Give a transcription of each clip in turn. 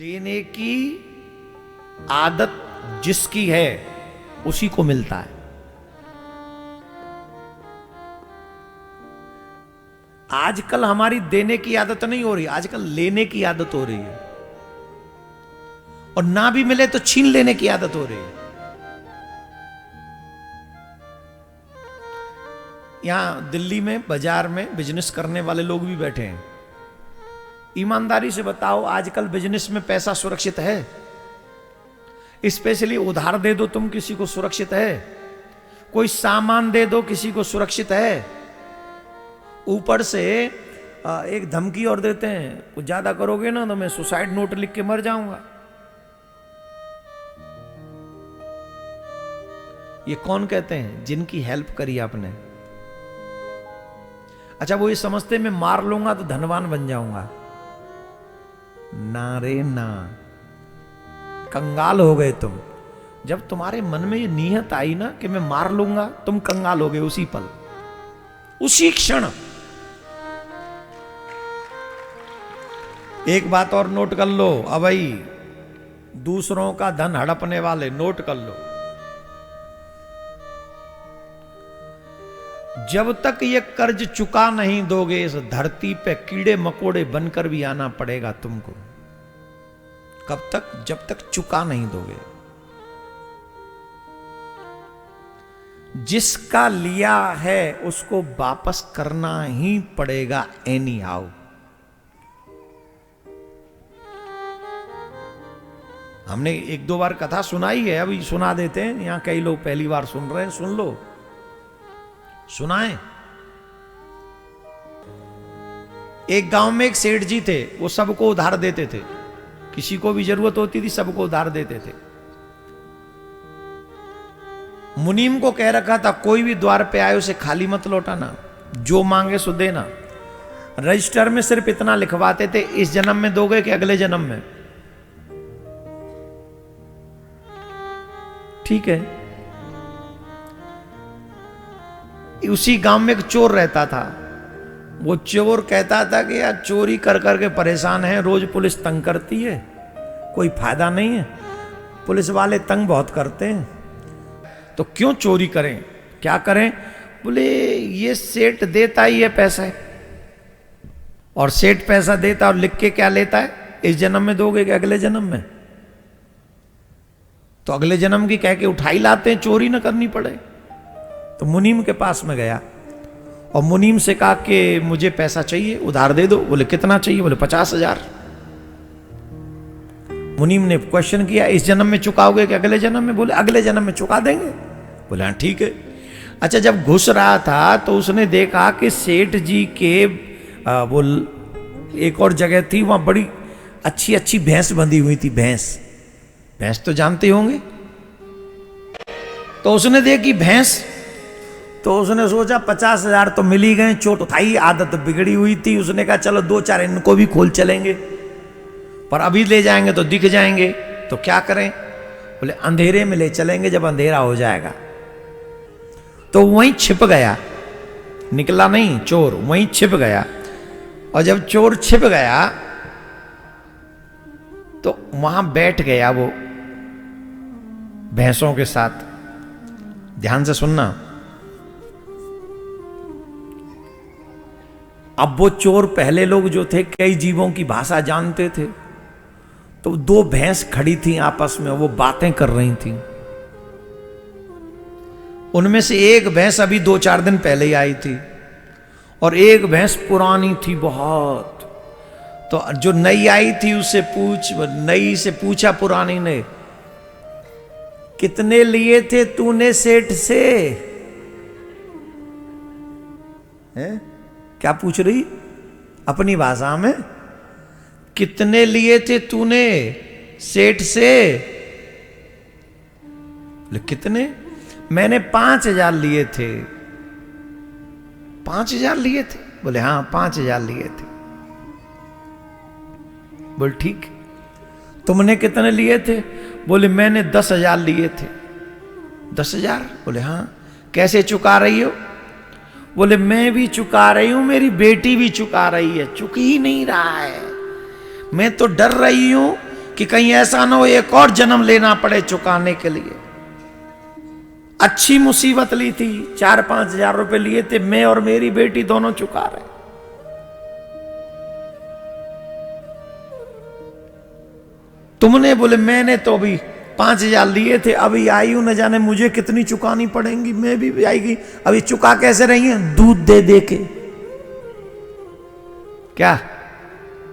देने की आदत जिसकी है उसी को मिलता है। आजकल हमारी देने की आदत नहीं हो रही, आजकल लेने की आदत हो रही है, और ना भी मिले तो छीन लेने की आदत हो रही है। यहां दिल्ली में बाजार में बिजनेस करने वाले लोग भी बैठे हैं। ईमानदारी से बताओ, आजकल बिजनेस में पैसा सुरक्षित है? स्पेशली उधार दे दो तुम किसी को, सुरक्षित है? कोई सामान दे दो किसी को, सुरक्षित है? ऊपर से एक धमकी और देते हैं, कुछ ज्यादा करोगे ना तो मैं सुसाइड नोट लिख के मर जाऊंगा। ये कौन कहते हैं? जिनकी हेल्प करी आपने। अच्छा, वो ये समझते मैं मार लूंगा तो धनवान बन जाऊंगा। ना रे ना, कंगाल हो गए तुम। जब तुम्हारे मन में ये नीयत आई ना कि मैं मार लूंगा, तुम कंगाल हो गए उसी पल, उसी क्षण। एक बात और नोट कर लो, अब भाई दूसरों का धन हड़पने वाले, नोट कर लो, जब तक ये कर्ज चुका नहीं दोगे इस धरती पे कीड़े मकोड़े बनकर भी आना पड़ेगा तुमको। कब तक? जब तक चुका नहीं दोगे। जिसका लिया है उसको वापस करना ही पड़ेगा एनी हाउ। हमने एक दो बार कथा सुनाई है, अभी सुना देते हैं। यहां कई लोग पहली बार सुन रहे हैं, सुन लो, सुनाएं। एक गांव में एक सेठ जी थे, वो सबको उधार देते थे, किसी को भी जरूरत होती थी सबको उधार देते थे। मुनीम को कह रखा था कोई भी द्वार पे आए उसे खाली मत लौटाना, जो मांगे सो देना। रजिस्टर में सिर्फ इतना लिखवाते थे, इस जन्म में दोगे कि अगले जन्म में। ठीक है। उसी गांव में एक चोर रहता था। वो चोर कहता था कि यार चोरी कर करके परेशान है, रोज पुलिस तंग करती है, कोई फायदा नहीं है, पुलिस वाले तंग बहुत करते हैं, तो क्यों चोरी करें, क्या करें? बोले ये सेठ देता ही है पैसा, और सेठ पैसा देता और लिख के क्या लेता है, इस जन्म में दोगे कि अगले जन्म में। तो अगले जन्म की कह के उठाई लाते हैं, चोरी ना करनी पड़े। तो मुनीम के पास में गया और मुनीम से कहा कि मुझे पैसा चाहिए, उधार दे दो। बोले कितना चाहिए? बोले 50,000। मुनीम ने क्वेश्चन किया, इस जन्म में चुकाओगे कि अगले जन्म में? बोले अगले जन्म में चुका देंगे। बोले हाँ ठीक है। अच्छा, जब घुस रहा था तो उसने देखा कि सेठ जी के वो एक और जगह थी, वहां बड़ी अच्छी अच्छी भैंस बंधी हुई थी। भैंस तो जानते होंगे। तो उसने देखी भैंस, तो उसने सोचा 50,000 तो मिल ही गए, चोट था ही, आदत बिगड़ी हुई थी। उसने कहा चलो 2-4 इनको भी खोल चलेंगे, पर अभी ले जाएंगे तो दिख जाएंगे, तो क्या करें? बोले अंधेरे में ले चलेंगे, जब अंधेरा हो जाएगा। तो वहीं छिप गया, निकला नहीं चोर, वहीं छिप गया। और जब चोर छिप गया तो वहां बैठ गया वो भैंसों के साथ। ध्यान से सुनना। अब वो चोर, पहले लोग जो थे कई जीवों की भाषा जानते थे, तो 2 भैंस खड़ी थी आपस में, वो बातें कर रही थी। उनमें से एक भैंस अभी 2-4 दिन पहले ही आई थी, और एक भैंस पुरानी थी बहुत। तो जो नई आई थी उससे नई से पूछा पुरानी ने, कितने लिए थे तूने सेठ से? हैं? क्या पूछ रही अपनी भाषा में? कितने लिए थे तूने सेठ से? बोले कितने? मैंने 5,000 लिए थे। 5,000 लिए थे? बोले हाँ 5,000 लिए थे। बोले ठीक। तुमने कितने लिए थे? बोले मैंने 10,000 लिए थे। 10,000? बोले हाँ। कैसे चुका रही हो? बोले मैं भी चुका रही हूं, मेरी बेटी भी चुका रही है, चुक ही नहीं रहा है। मैं तो डर रही हूं कि कहीं ऐसा ना हो एक और जन्म लेना पड़े चुकाने के लिए। अच्छी मुसीबत ली थी, 4-5 हजार रुपए लिए थे, मैं और मेरी बेटी दोनों चुका रहे। तुमने बोले मैंने तो अभी 5,000 लिए थे, अभी आई हूं, न जाने मुझे कितनी चुकानी पड़ेंगी। मैं भी आएगी, अभी चुका कैसे रही हैं? दूध दे दे के। क्या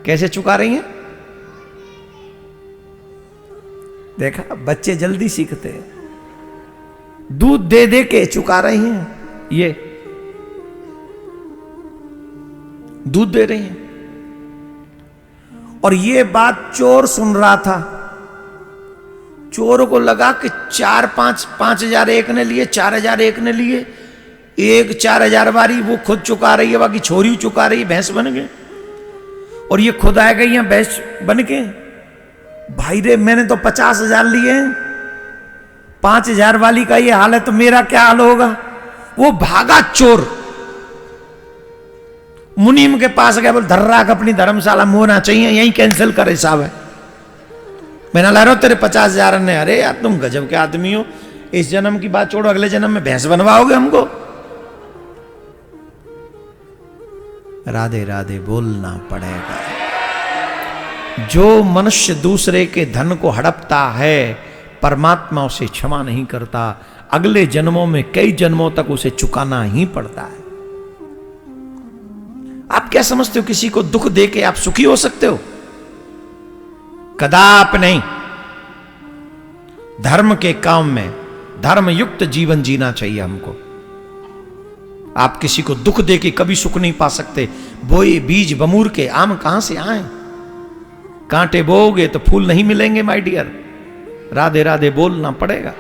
कैसे चुका रही हैं? देखा, बच्चे जल्दी सीखते हैं। दूध दे दे के चुका रही हैं, ये दूध दे रही हैं। और ये बात चोर सुन रहा था। चोर को लगा कि 5,000 एक ने लिए, 4,000 एक ने लिए, एक 4,000 वाली वो खुद चुका रही है, बाकी छोरी चुका रही है, भैंस बन गए। और ये खुद आ गई है भैंस बन के। भाई रे, मैंने तो 50,000 लिए हैं, 5,000 वाली का ये हाल है तो मेरा क्या हाल होगा? वो भागा चोर, मुनीम के पास गया, बोल धर्राक अपनी धर्मशाला मोना चाहिए, यहीं कैंसिल कर हिसाब है। मैंने ला रहा हूं तेरे 50,000 ने। अरे यार तुम गजब के आदमी हो, इस जन्म की बात छोड़ो, अगले जन्म में भैंस बनवाओगे हमको। राधे राधे बोलना पड़ेगा। जो मनुष्य दूसरे के धन को हड़पता है, परमात्मा उसे क्षमा नहीं करता, अगले जन्मों में कई जन्मों तक उसे चुकाना ही पड़ता है। आप क्या समझते हो किसी को दुख देके आप सुखी हो सकते हो? कदापि नहीं। धर्म के काम में धर्मयुक्त जीवन जीना चाहिए हमको। आप किसी को दुख देके कभी सुख नहीं पा सकते। बोए बीज बमूर के आम कहां से आए? कांटे बोओगे तो फूल नहीं मिलेंगे माय डियर। राधे राधे बोलना पड़ेगा।